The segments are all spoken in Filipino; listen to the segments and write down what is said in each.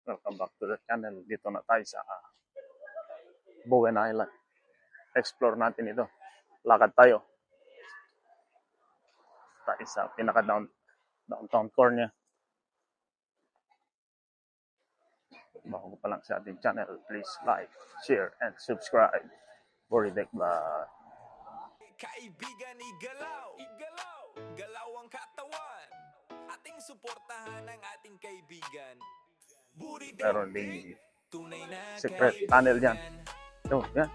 Welcome back to the channel. Dito na tayo sa Bowen Island. Explore natin ito. Lakad tayo. Tayo sa downtown core niya. Bago pa lang sa ating channel, please like, share, and subscribe. Boridek Vlog. Kaibigan, igalaw, galaw ang katawan. Ating suportahan ang ating kaibigan. Meron ding secret tunnel dyan. So, yan.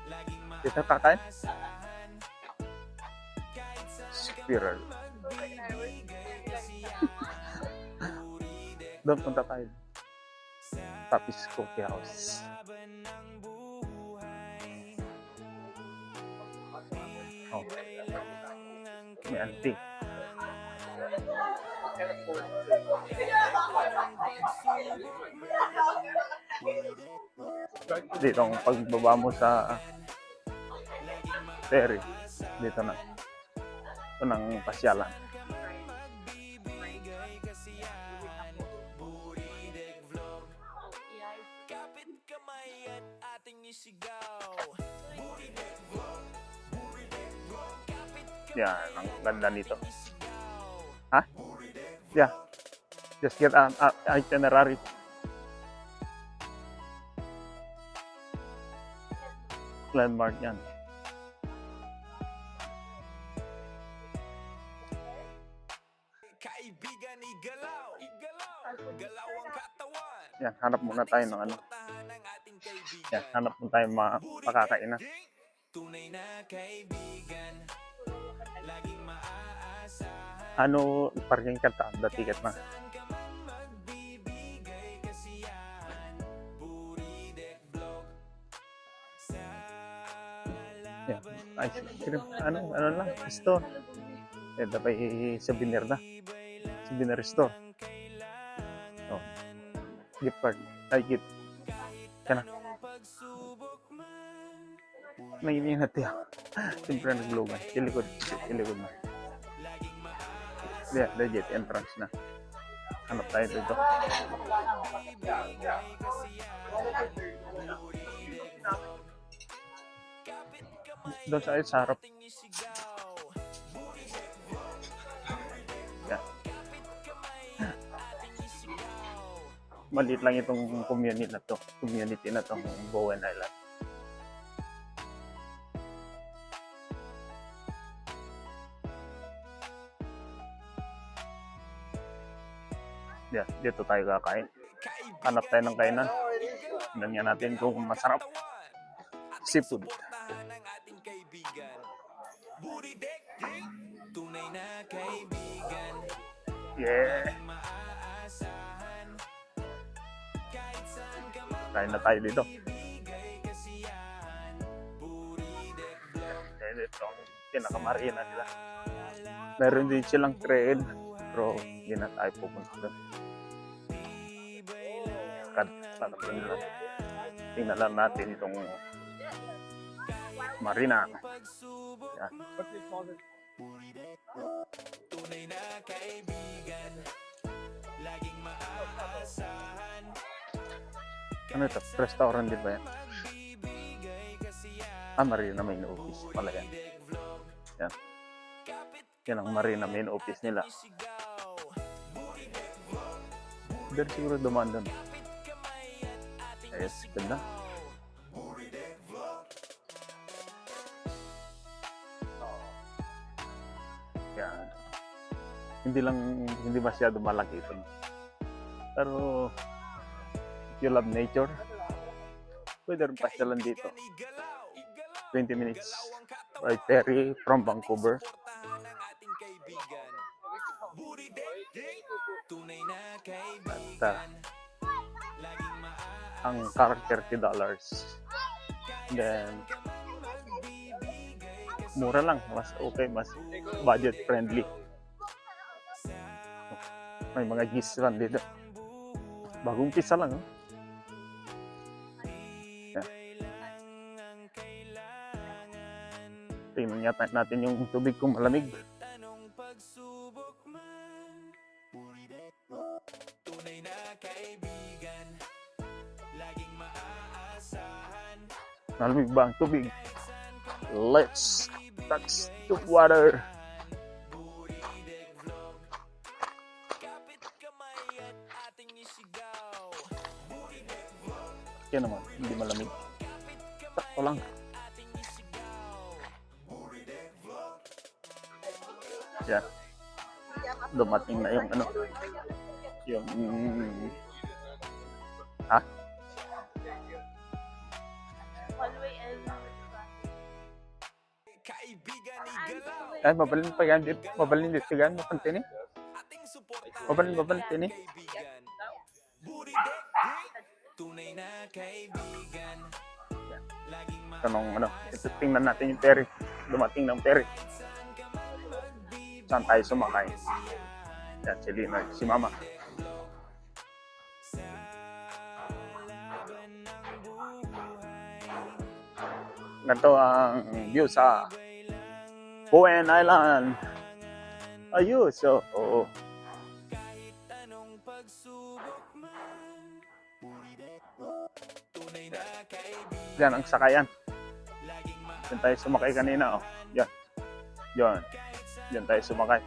Dito kakain. Spiral. Doon punta tayo. Tapis Coffee House. Oh. May antique. Dito ang pagbaba mo sa ferry. Dito na. Ito ng pasyalan. Yan, ang ganda nito. Ha? Yeah. Just get an itinerary. Landmark yan. Kaibigan, igalaw, galaw ang katawan. Yan, hanap muna tayo ng ano. Yan, hanap muna tayo makakainan. Tunay na kaibigan, laging maaasahan. Ano, parking ka ta, the ticket na. Yan, ice cream. Ano lang, store. Eh, dapat souvenir na. Souvenir store. Oh. Gift card. Ay, gift. Kana. Naiingat yan. Siyempre naglogan. Silikod na. Yeah, legit. Entrance na. Hanap tayo dito. Doon sa harap. Yeah. Maliit lang itong community na to. Community na to, Bowen Island. Yeah, dito tayo kakain. Hanap tayo ng kainan. Tingnan natin kung masarap. Seafood. Yeah. Kain na tayo dito. Ito ang pinakamarina nila. Meron din silang trail, pero hindi na tayo pupunta doon. Tingnan lang natin itong marina. Yan. Tunay na kaibigan, laging maaasahan. Ano ito? Restaurant din ba yan? Marina main office pala yan. Yan. Yan ang marina main office nila. Dari siguro dumaan doon. Yes, ganda. Yan. Hindi masyado malaki ito. Pero if you love nature, pwede rin pasyalan dito. 20 minutes by ferry from Vancouver. At ang car $30. Then mura lang, mas okay, mas budget friendly. May mga gis lang dito. Bagong pisa lang, oh. Yeah. Tingnan natin yung tubig kung malamig. Tunay na kaibigan, Malamig ba ang tubig? Let's touch the water. Yan naman, hindi malamig. Sakto lang. Yan. Dumating na yung ano. Yung... Ha? Ay, mabalin pa yan. Mabalin dito yan. Mapantin eh. Mabalin din eh. Tanong ano, ito tingnan natin yung ferry. Dumating ng ferry. Saan tayo sumakay? Yan, si Leonard, si Mama. Ganito ang view sa Bowen Island. Ayos, oo. Yan ang sakayan. Yan tayo sumakay kanina, oh. Yan. Yan. Yan tayo sumakay.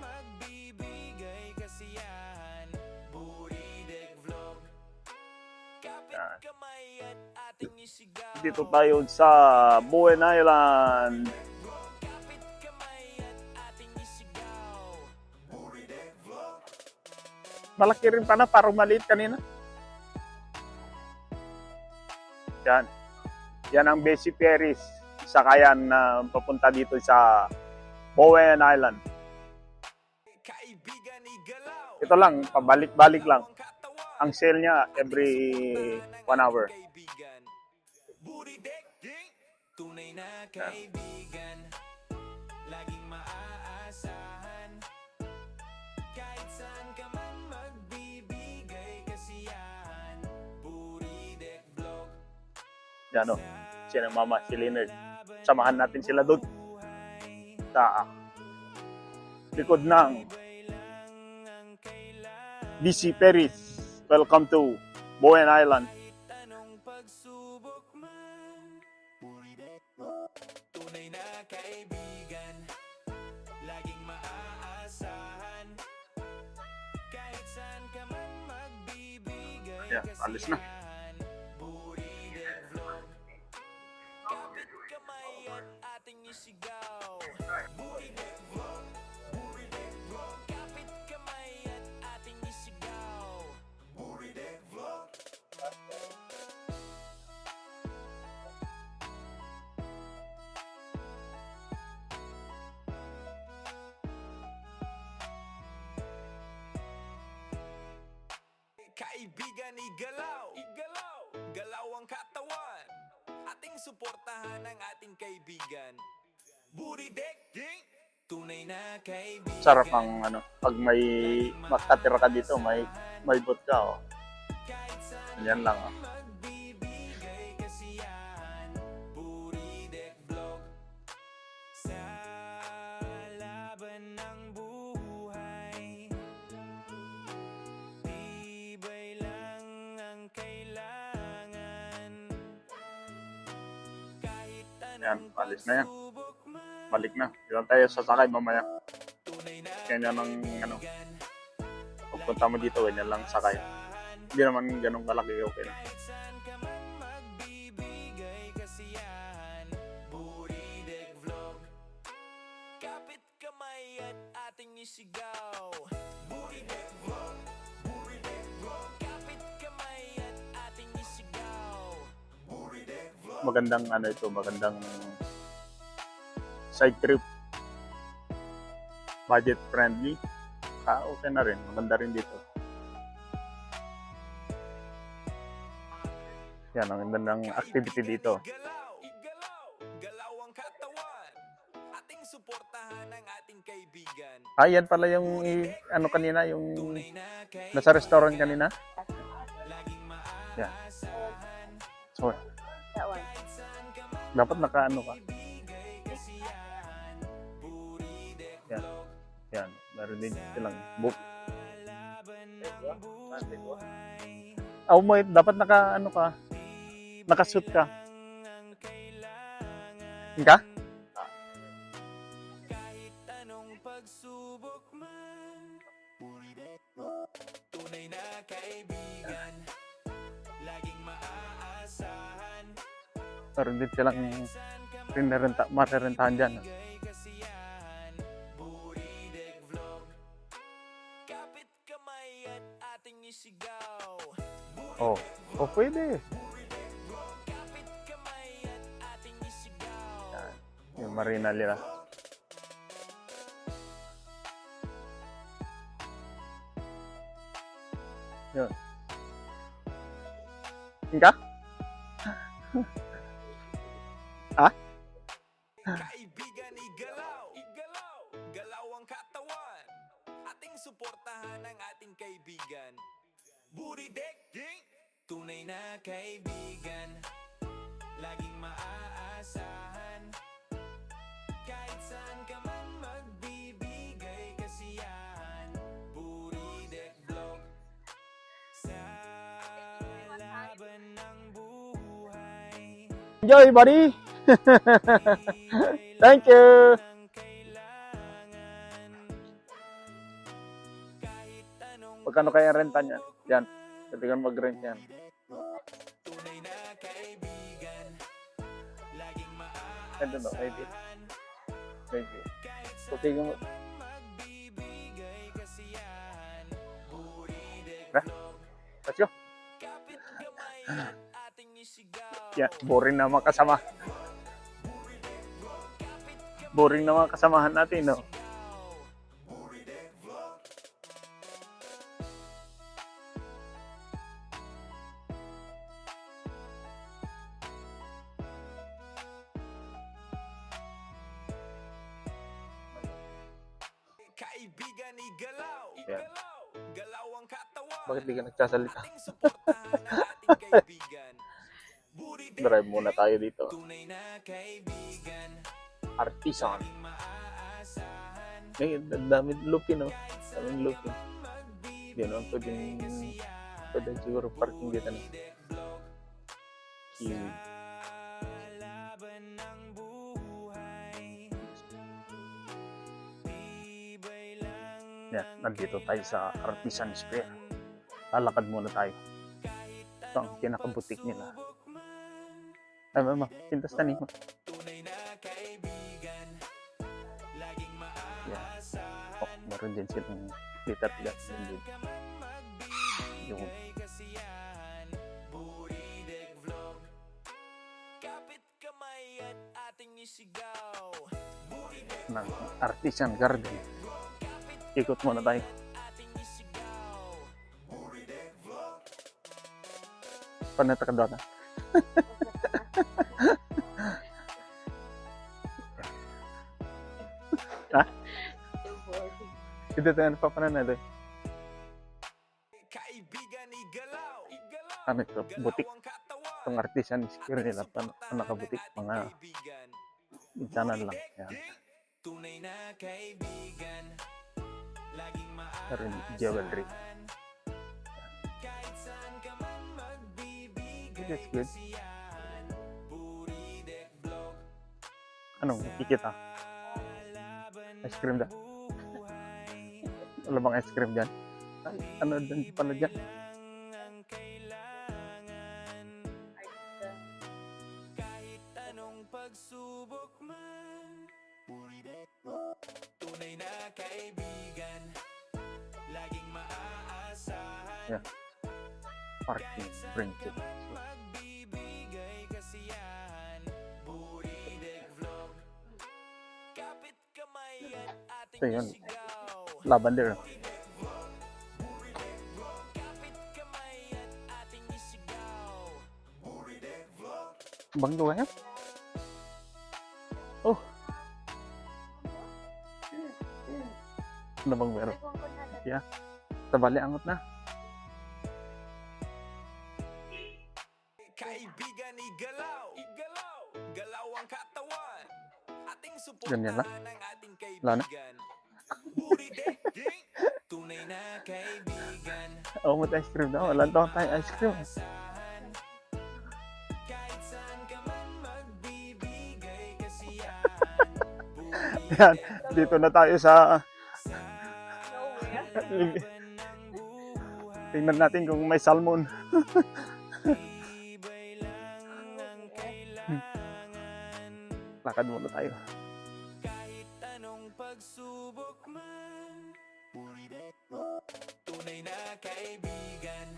Yan. Dito tayo sa Bowen Island. Malaki rin pa na, parang maliit kanina. Yan. Yan ang Bessie Ferries. Sakayan na papunta dito sa Bowen Island. Ito lang, pabalik-balik lang. Ang sale niya every 1 hour. Yan. Laging maaasahan kahit saan ka man magbibigay kasiyahan. Buri Deck Vlog. Yan o, si Mama, si Leonard. Samahan natin sila doon sa likod ng BC Ferries. Welcome to Bowen Island. Tunay na kaibigan, laging maaasahan kahit saan ka man magbibigay. Yan, alis na. Kapit kamay at ating isigaw. Kapit kamay at ating isigaw. Kaibigan, igalaw, igalaw, galaw ang katawan. Ating suportahan ang ating kaibigan. Buri Deck, tunay na kaibigan. Sarap ang ano, pag may makatira ka dito, may boat ka, oh. Yan lang, oh. Magbibigay kasiyahan. Buri Deck Vlog. Sa laban ng buhay, tibay lang ang kailangan. Kahit Yan, anong alis na yan. pagsubok man, Balik na. Diyan tayo sasakay mamaya. tunay na Ganyan ang ano, pagpunta mo dito, ganyan lang sakay. Hindi naman ganun kalaki, okay na. kahit saan ka man magbibigay kasiyahan. Buri Deck Vlog. Kapit kamay at ating isigaw. Buri Deck Vlog. Buri Deck Vlog. Kapit kamay at ating isigaw. Buri Deck Vlog. Magandang ano ito, magandang side trip. Budget friendly. Okay na rin, maganda rin dito. Yan, ang ganda ng activity dito. Igalaw, igalaw, galaw ang katawan. Ating suportahan ang ating kaibigan. Yan pala yung ano kanina, yung Tunay na kaibigan. nasa restaurant kanina. Laging Yan. maaasahan. So, That one. Kahit saan ka man dapat nakaano ka. bigay kasiyahan. Buri Deck Yan. Vlog. Yan, meron din silang book. Laban ng buhay. May dapat naka ano ka, nakasuit ka. Ang kailangan. Ka? Kahit anong pagsubok man, tunay na kaibigan, laging maaasahan. Meron din silang marerentahan dyan. Bigay kasiyahan, Buridek Vlog. Kapit kamay at ating isigaw. Oh, pwede. Kapit kamay at ating isigaw. Yan. Yung marina nila. Yun. Ka? Kaibigan, igalaw, igalaw, galaw ang katawan. Ating suportahan ang ating kaibigan. Buridek, tunay na kaibigan, laging maaasahan. Kahit saan ka man magbibigay kasiyahan. Buridek Vlog. Sa laban ng buhay, Enjoy, buddy! Thank you! ang kailangan. Kahit anong Magkano kaya renta niyan? Yan. Pwede kang mag-rent yan. tunay na kaibigan, laging I don't know, maybe. maaasahan. Maybe. Kahit Okay, saan yung... ka man magbibigay kasiyahan. Buridek Ha? Vlog. Let's go. Kapit kamay at ating isigaw. Yeah, boring na mga kasama. Kapit kamay Boring na mga kasamahan natin, no? isigaw. Buridek Vlog. Kaibigan, igalaw, Yeah. igalaw, galaw ang katawan. Bakit di ka nagsasalita? Ating suportahan ang ating kaibigan. Buridek, Drive muna tayo dito. tunay na kaibigan, Artisan. laging maaasahan. May dami lupin, no? Kahit saan Daming lupin. ka man magbibigay Hindi naman pwedeng... kasiyahan. Pwede siguro parking dito, no? Buridek Vlog. Kiwi. Laban ng buhay, tibay lang Yan, nandito tayo sa Artisan Square. Lalakad muna tayo. Ito ang pinakabutik nila. Ay, mama, pintas na niyo. tunay na kaibigan, laging Yan. maaasahan. Oh, meron din silang glitter gun. Yun din. Ka man Yung magbibigay kasiyahan. Buridek Vlog. Kapit kamay at ating isigaw. Buridek ng Artisan Garden. Ikot muna tayo. ating isigaw. Buridek Vlog. Panata ka doon. Ha? Ito tayo napapanan na doon. Kaibigan, igalaw, igalaw. Ano ito? Butik. Galaw ang katawan. Itong Artisan Square nila. Paano nakabutik? Mga Kaibigan. insanan lang. Yan. Tunay na kaibigan, laging Meron jewelry. maaasahan. Kahit saan ka man magbibigay That's good. kasiyahan. Buridek Vlog. Anong kikita? Laban Ice cream da. buhay, Wala bang ice cream dyan? Ay, ano dyan pala dyan? ang kailangan. Kahit anong pagsubok man, tunay na kaibigan, laging maaasahan. Yeah. Parking. Printed. Magbibigay kasiyahan. Buridek Vlog. Kapit kamay at ating Ito yun. isigaw. Lavender. Kapit kamay at ating isigaw. Banggo kaya? Oh. Ano bang meron? Yeah. Tabali angot na. Kaibigan, igalaw, igalaw, galaw ang katawan. Ating Ganyan lang? suportahan ang ating Wala na? kaibigan. Buridek, tunay na kaibigan. Oh, may ice cream na. Wala daw tayong ice cream. Asahan. Kahit saan ka man magbibigay kasiyahan. Yan, dito na tayo sa Nowhere. tingnan natin kung may salmon. Lakad muna tayo. Anong pagsubok man, tunay na kaibigan,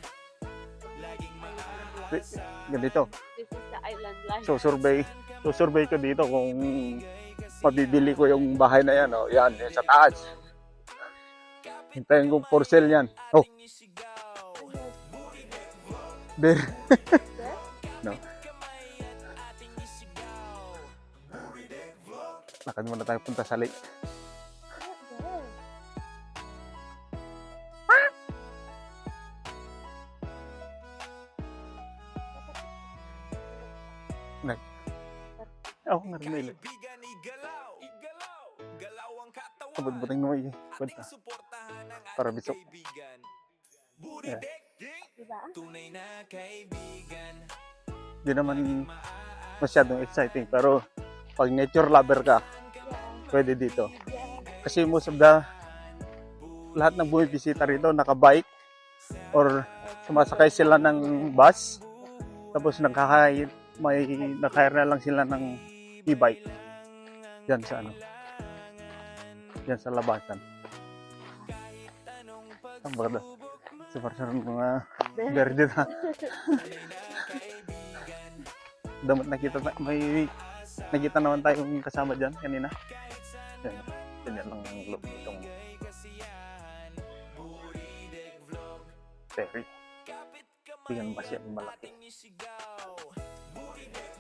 laging Ganito. This is the island life. Survey ko dito kung mabibili ko yung bahay na yan. Oh. Yan, yan sa taas. Hintayin kong for sale yan. Oh, bear. No. Lakad muna tayo punta sa lake. Ako nga rin nila. kaibigan, igalaw, galaw ang katawan, Kabut-buting mo eh. Kwenta. suportahan ang Para ating bisok. kaibigan. Yeah. Buridek, Diba? tunay na kaibigan. Di naman masyadong exciting. Pero pag nature lover ka, Yeah. pwede dito. Yeah. Kasi most of the lahat ng bumibisita rito nakabike or sumasakay sila ng bus. Tapos may nakahire na lang sila ng e-bike. Diyan sa ano. Diyan sa labasan. Ang bagay. Super sarang mga verde na. Damat nakita naman tayong kasama dyan kanina. Yan lang ang loob nitong ferry. Hindi ganun masyadong malaki.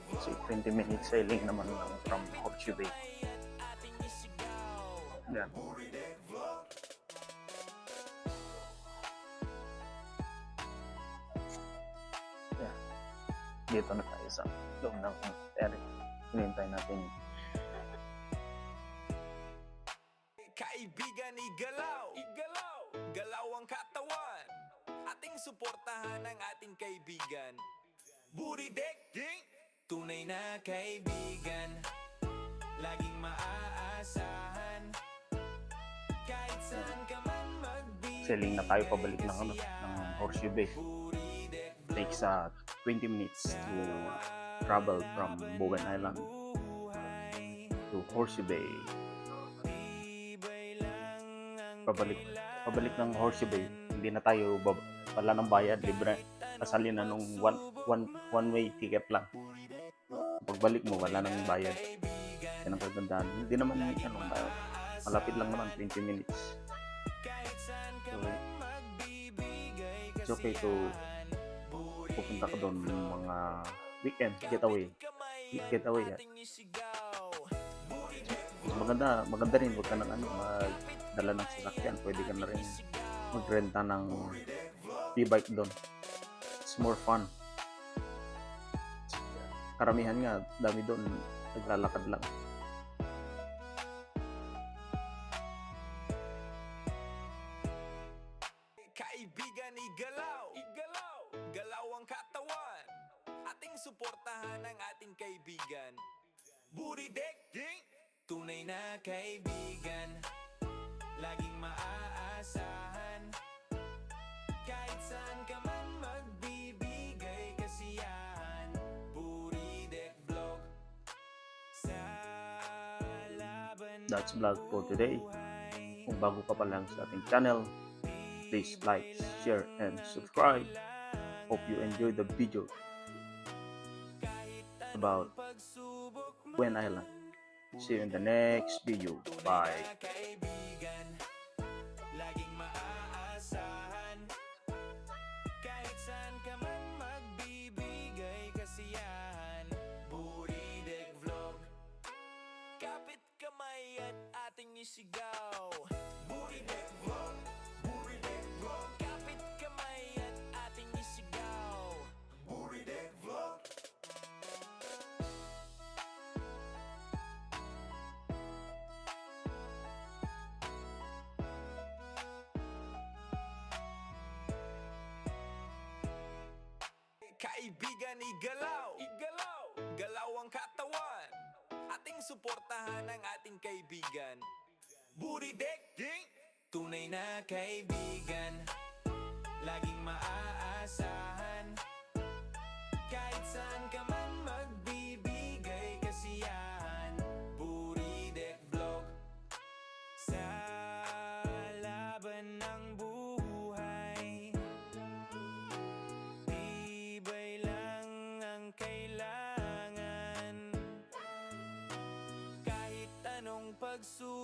Kasi 20 minutes sailing naman lang from Horseshoe Bay. Yan. Yan. Dito na tayo sa loob ng ferry. Hinihintay natin. Kaibigan, igalaw, galaw ang katawan, ating suportahan ang ating kaibigan. Buridek, tunay na kaibigan, laging maaasahan, kahit saan ka man magbibigay. Sailing na tayo pabalik ng Horseshoe Bay. Takes 20 minutes to travel from Bowen Island to Horseshoe Bay. Pabalik ng Horseshoe Bay, hindi na tayo wala ng bayad, libre. Kasalin na nung one way ticket lang. Pagbalik mo, wala nang bayad. Yan ang kagandaan. Hindi naman malapit lang naman, 20 minutes. So, it's okay to pupunta ka doon mga weekend getaway. Yan. So, maganda rin, huwag ka nang magdala ng sasakyan. Pwede ka na rin magrenta ng e-bike doon. It's more fun. Karamihan nga, dami doon naglalakad lang. Kaibigan, igalaw, galaw ang katawan, ating suportahan ang ating kaibigan. Buridek, tunay na kaibigan, laging maaasahan, kahit saan ka man magbibigay kasiyahan. Buridek Vlog, sa laban. That's vlog for today. Kung bago ka pa lang sa ating channel, please like, share, and subscribe. Hope you enjoy the video about Bowen Island. See you in the next video. Bye. Kaibigan, laging maaasahan, kahit saan ka man magbibigay kasiyahan. Buridek Vlog, kapit kamay at ating isigaw. Buridek Vlog, kapit kamay at ating isigaw. Buridek Vlog. Kaibigan, igalaw, galaw ang katawan, ating ating suportahan ang ating kaibigan. Buridek, tunay na kaibigan, laging maaasahan. Kahit saan ka man magbibigay kasiyahan. Buridek Vlog. Sa laban ng buhay, tibay lang ang kailangan. Kahit anong pagsubok,